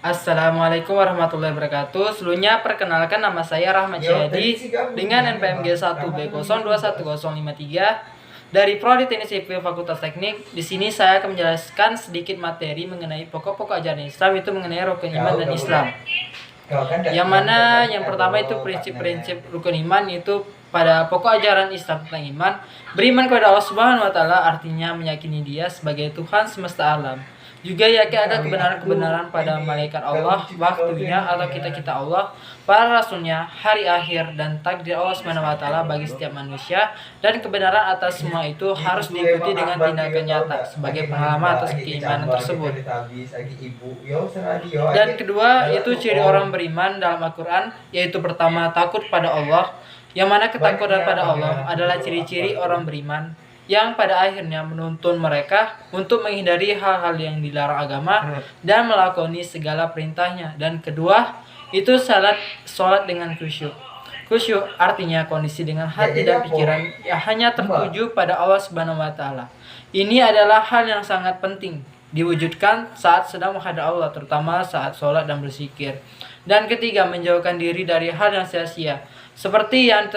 Assalamualaikum warahmatullahi wabarakatuh. Sebelumnya perkenalkan, nama saya Rahmat Jayadi dengan NPMG 1B021053 dari Prodi Teknik Sipil Fakultas Teknik. Di sini saya akan menjelaskan sedikit materi mengenai pokok-pokok ajaran Islam, itu mengenai rukun iman dan Islam. Yang mana yang pertama itu prinsip-prinsip rukun iman, itu pada pokok ajaran Islam tentang iman, beriman kepada Allah Subhanahu wa taala, artinya meyakini Dia sebagai Tuhan semesta alam. Juga yakin ada kebenaran-kebenaran pada malaikat Allah, waktunya atau kita-kita Allah, para rasulnya, hari akhir, dan takdir Allah Subhanahu wa taala bagi setiap manusia, dan kebenaran atas semua itu harus diikuti dengan tindakan nyata sebagai pengalaman atas keimanan tersebut. Dan kedua itu ciri orang beriman dalam Al-Quran, yaitu pertama takut pada Allah, yang mana ketakutan pada Allah adalah ciri-ciri orang beriman yang pada akhirnya menuntun mereka untuk menghindari hal-hal yang dilarang agama dan melakoni segala perintahnya. Dan kedua itu sholat dengan khusyuk. Khusyuk artinya kondisi dengan hati dan pikiran yang hanya tertuju pada Allah Subhanahu wa taala. Ini adalah hal yang sangat penting diwujudkan saat sedang menghadap Allah, terutama saat sholat dan berzikir. Dan ketiga, menjauhkan diri dari hal yang sia-sia, seperti yang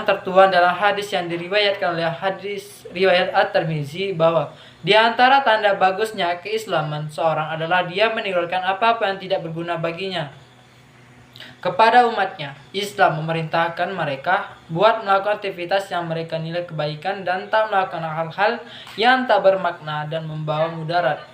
tertuang dalam hadis yang diriwayatkan oleh hadis riwayat At-Tirmizi, bahwa di antara tanda bagusnya keislaman seorang adalah dia meninggalkan apa-apa yang tidak berguna baginya. Kepada umatnya, Islam memerintahkan mereka buat melakukan aktivitas yang mereka nilai kebaikan dan tak melakukan hal-hal yang tak bermakna dan membawa mudarat.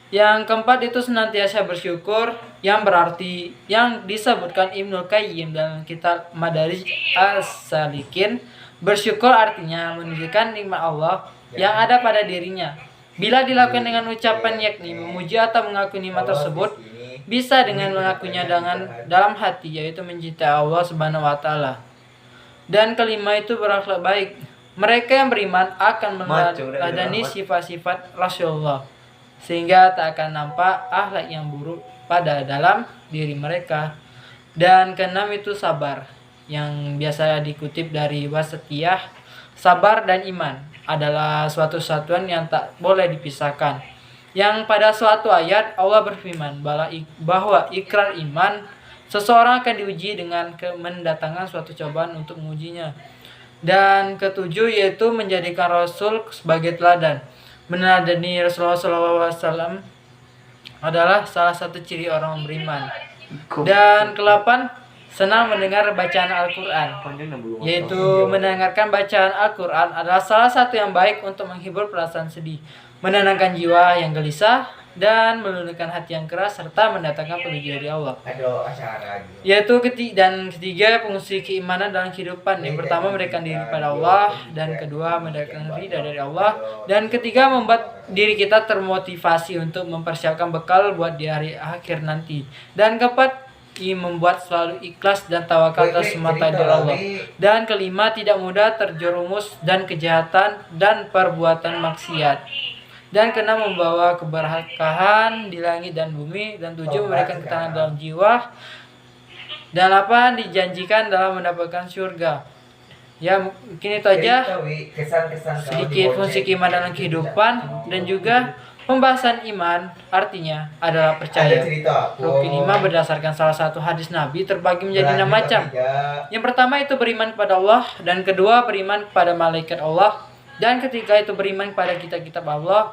Yang keempat itu senantiasa bersyukur, yang berarti yang disebutkan Ibnul Qayyim dalam kitab Madarij As-Salikin. Bersyukur artinya menunjukkan nikmat Allah yang ada pada dirinya. Bila dilakukan dengan ucapan yakni memuji atau mengaku nikmat tersebut, bisa dengan mengakunya dalam hati, yaitu mencintai Allah Subhanahu wa taala. Dan kelima itu berakhlak baik. Mereka yang beriman akan meneladani sifat-sifat Rasulullah, sehingga tak akan nampak akhlak yang buruk pada dalam diri mereka. Dan keenam itu sabar, yang biasa dikutip dari Wasatiyah. Sabar dan iman adalah suatu satuan yang tak boleh dipisahkan. Yang pada suatu ayat Allah berfirman bahwa ikrar iman seseorang akan diuji dengan mendatangkan suatu cobaan untuk mengujinya. Dan ketujuh yaitu menjadikan Rasul sebagai teladan. Meneladani Rasulullah SAW adalah salah satu ciri orang beriman. Dan ke-8, senang mendengar bacaan Al-Quran, yaitu mendengarkan bacaan Al-Quran adalah salah satu yang baik untuk menghibur perasaan sedih, menenangkan jiwa yang gelisah, dan meluluhkan hati yang keras, serta mendatangkan petunjuk dari Allah. Yaitu ketiga fungsi keimanan dalam kehidupan. Yang pertama, mendekatkan diri pada Allah, dan kedua, mendekatkan ridha dari Allah, dan ketiga, membuat diri kita termotivasi untuk mempersiapkan bekal buat di hari akhir nanti. Dan keempat, membuat selalu ikhlas dan tawakal atas semata dari Allah. Dan kelima, tidak mudah terjerumus dan kejahatan dan perbuatan maksiat. Dan keenam, membawa keberkahan di langit dan bumi. Dan tujuh, memberikan ketenangan dalam jiwa. Dan 8, dijanjikan dalam mendapatkan surga. Ya, mungkin itu aja sedikit fungsi keimanan dalam kehidupan. Dan juga pembahasan iman artinya adalah percaya. Rukun iman berdasarkan salah satu hadis Nabi terbagi menjadi 6 macam. Yang pertama itu beriman kepada Allah, dan kedua beriman kepada malaikat Allah, dan ketiga itu beriman kepada kitab-kitab Allah,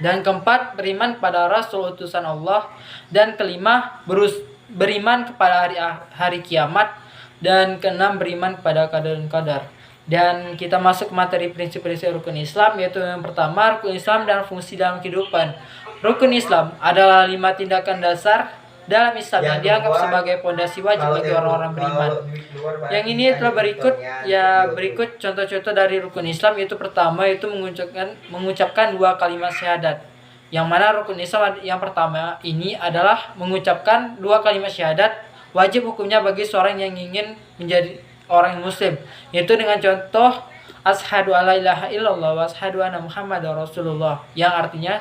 dan keempat beriman kepada Rasul utusan Allah, dan kelima beriman kepada hari kiamat, dan keenam beriman kepada qadar dan qadar. Dan kita masuk ke materi prinsip-prinsip rukun Islam, yaitu yang pertama rukun Islam dan fungsi dalam kehidupan. Rukun Islam adalah 5 tindakan dasar dalam Islam yang dianggap sebagai pondasi wajib bagi orang-orang beriman. Yang ini telah berikut contoh-contoh dari rukun Islam, yaitu pertama itu mengucapkan 2 kalimat syahadat. Yang mana rukun Islam yang pertama ini adalah mengucapkan 2 kalimat syahadat, wajib hukumnya bagi seorang yang ingin menjadi orang muslim, yaitu dengan contoh asyhadu alla ilaha illallah wa asyhadu anna muhammadar rasulullah, yang artinya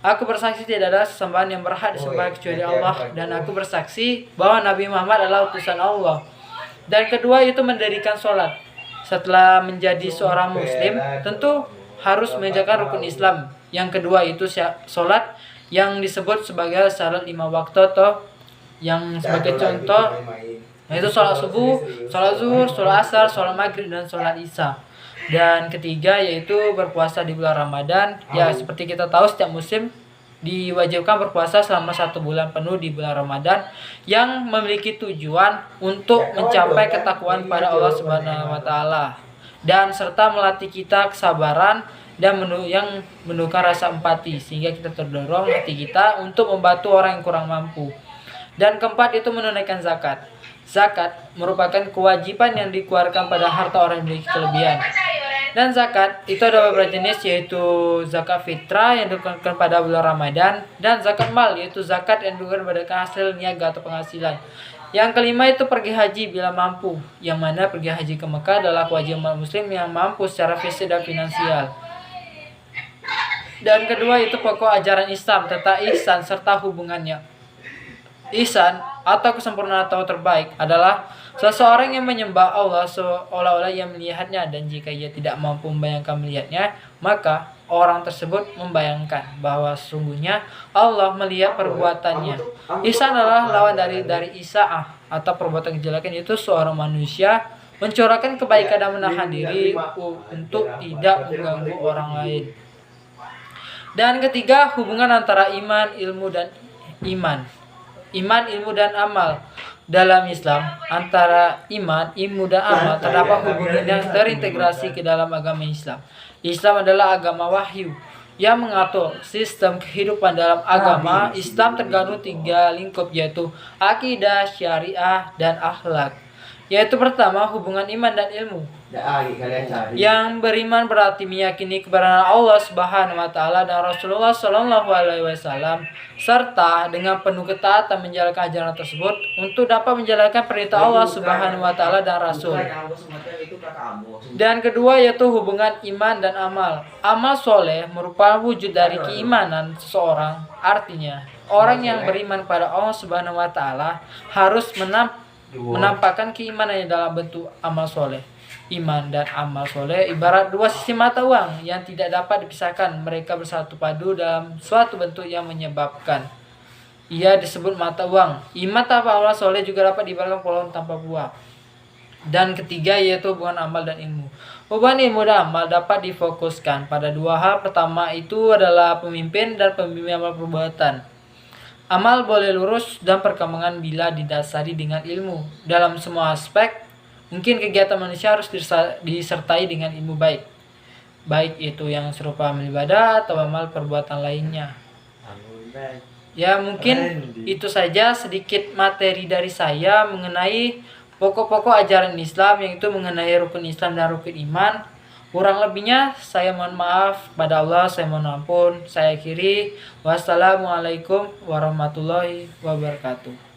aku bersaksi tidak ada sesembahan yang berhak disembah kecuali Allah, dan aku bersaksi bahwa Nabi Muhammad adalah utusan Allah. Dan kedua itu mendirikan sholat. Setelah menjadi seorang muslim, tentu harus menjaga rukun Islam. Yang kedua itu sholat. yang disebut sebagai salat 5 waktu atau yang sebagai contoh yaitu sholat subuh, sholat zuhur, sholat asar, sholat maghrib, dan sholat isya. Dan ketiga yaitu berpuasa di bulan Ramadan. Ya seperti kita tahu setiap musim diwajibkan berpuasa selama 1 bulan penuh di bulan Ramadan yang memiliki tujuan untuk mencapai ketakwaan pada Allah Subhanahu wa taala dan serta melatih kita kesabaran dan yang menumbuhkan rasa empati sehingga kita terdorong hati kita untuk membantu orang yang kurang mampu. Dan keempat itu menunaikan zakat. Zakat merupakan kewajiban yang dikeluarkan pada harta orang yang memiliki kelebihan. Dan zakat itu ada beberapa jenis yaitu zakat fitrah yang dikeluarkan pada bulan Ramadan dan zakat mal yaitu zakat yang dikeluarkan pada hasil niaga atau penghasilan. Yang kelima itu pergi haji bila mampu, yang mana pergi haji ke Mekah adalah kewajiban muslim yang mampu secara fisik dan finansial. Dan kedua itu pokok ajaran Islam tentang ihsan serta hubungannya. Ihsan atau kesempurnaan atau terbaik adalah seseorang yang menyembah Allah seolah-olah ia melihatnya, dan jika ia tidak mampu membayangkan melihatnya, maka orang tersebut membayangkan bahwa sesungguhnya Allah melihat perbuatannya. Ihsan adalah lawan dari isaah atau perbuatan kejelekan, yaitu seorang manusia mencurahkan kebaikan dan menahan diri untuk tidak mengganggu orang lain. Dan ketiga, hubungan antara iman, ilmu, dan iman, ilmu, dan amal. Dalam Islam, antara iman, ilmu, dan amal terdapat hubungan yang terintegrasi ke dalam agama Islam. Islam adalah agama wahyu yang mengatur sistem kehidupan. Dalam agama Islam tergabung 3 lingkup yaitu akidah, syariah, dan akhlak. Yaitu pertama, hubungan iman dan ilmu. Yang beriman berarti meyakini kebenaran Allah Subhanahu wa taala dan Rasulullah Shallallahu alaihi wasallam serta dengan penuh ketaatan menjalankan ajaran tersebut untuk dapat menjalankan perintah Allah Subhanahu wa taala dan Rasul. Dan kedua yaitu hubungan iman dan amal. Amal soleh merupakan wujud dari keimanan seseorang. Artinya, orang yang beriman pada Allah Subhanahu wa taala harus menampakkan keimanannya dalam bentuk amal soleh. Iman dan amal soleh ibarat 2 sisi mata uang yang tidak dapat dipisahkan. Mereka bersatu padu dalam suatu bentuk yang menyebabkan ia disebut mata uang. Iman tanpa amal soleh juga dapat diibaratkan pohon tanpa buah. Dan ketiga yaitu hubungan amal dan ilmu. Hubungan ilmu dan amal dapat difokuskan pada 2 hal. Pertama itu adalah pemimpin dan pembimbing amal perbuatan. Amal boleh lurus dan perkembangan bila didasari dengan ilmu. Dalam semua aspek, mungkin kegiatan manusia harus disertai dengan ilmu baik itu yang serupa amal ibadah atau amal perbuatan lainnya. Ya mungkin itu saja sedikit materi dari saya mengenai pokok-pokok ajaran Islam, yaitu mengenai rukun Islam dan rukun iman. Kurang lebihnya saya mohon maaf pada Allah, saya mohon ampun. Saya akhiri. Wassalamualaikum warahmatullahi wabarakatuh.